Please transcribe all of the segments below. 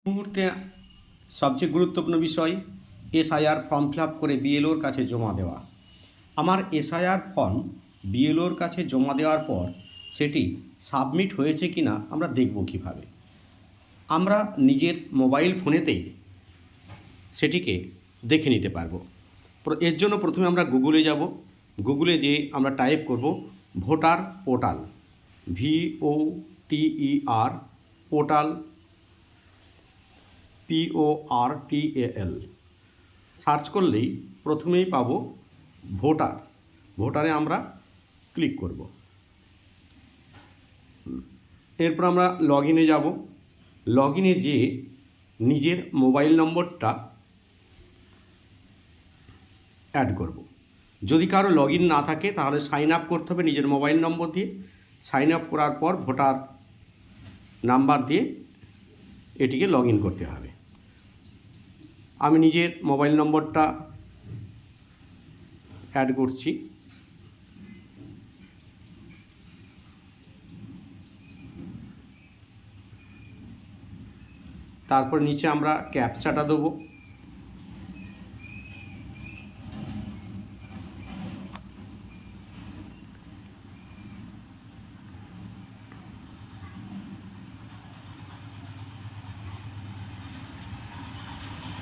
মুহূর্তে সবচেয়ে গুরুত্বপূর্ণ বিষয় এসআইআর ফর্ম ফিল আপ করে বিএলওর কাছে জমা দেওয়া। আমার এসআইআর ফর্ম বিএলওর কাছে জমা দেওয়ার পর সেটি সাবমিট হয়েছে কি না আমরা দেখব কীভাবে। আমরা নিজের মোবাইল ফোনেতেই সেটিকে দেখে নিতে পারবো। এর জন্য প্রথমে আমরা গুগলে যাব। গুগলে যেয়ে আমরা টাইপ করব voter portal, VOTER portal, PORTAL search করলেই প্রথমেই পাবো ভোটার। ভোটারে আমরা ক্লিক করব। এরপর আমরা লগ ইনে যাব। লগ ইনে যেয়ে নিজের মোবাইল নম্বরটা অ্যাড করব। যদি কারো লগ ইন না থাকে তাহলে সাইন আপ করতে হবে নিজের মোবাইল নম্বর দিয়ে। সাইন আপ করার পর ভোটার নাম্বার দিয়ে এটিকে লগ ইন করতে হবে। আমি নিজের মোবাইল নম্বরটা অ্যাড করছি। তারপর নিচে আমরা ক্যাপচাটা দেবো।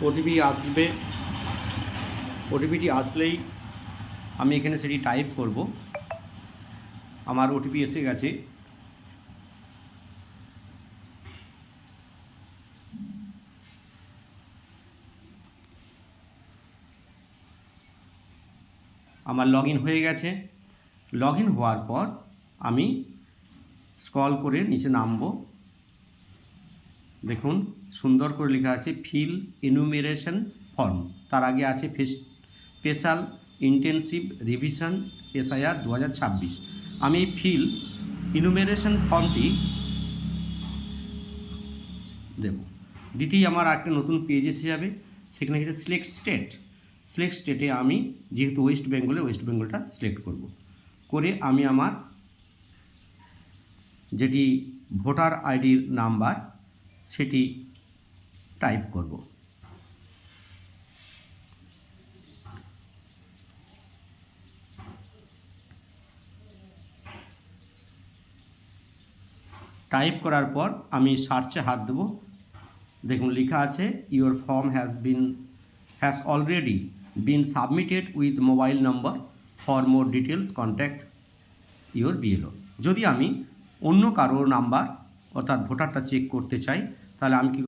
ওটিপি আসবে। ওটিপিটি আসলেই আমি এখানে সেটি টাইপ করব। আমার ওটিপি এসে গেছে। আমার লগ ইন হয়ে গেছে। লগ ইন হওয়ার পর আমি স্ক্রল করে নিচে নামব। দেখুন সুন্দর করে লেখা আছে ফিল ইনুমেরেশন ফর্ম। তার আগে আছে স্পেশাল ইন্টেনসিভ রিভিশন এসআইআর 2026। আমি ফিল ইনুমেরেশন ফর্মটি দেব। দ্বিতীয় আমার একটা নতুন পেজ এসে যাবে। সেখানে গেছে সিলেক্ট স্টেট। সিলেক্ট স্টেটে আমি যেহেতু ওয়েস্ট বেঙ্গলটা সিলেক্ট করব। করে আমি আমার যেটি ভোটার আইডির নাম্বার সেটি টাইপ করব। টাইপ করার পর আমি সার্চে হাত দেব। দেখুন লেখা আছে your form has already been submitted with mobile number, for more details contact your BLO. যদি আমি অন্য কারোর নাম্বার অর্থাৎ ভোটারটা চেক করতে চাই তাহলে আমি কি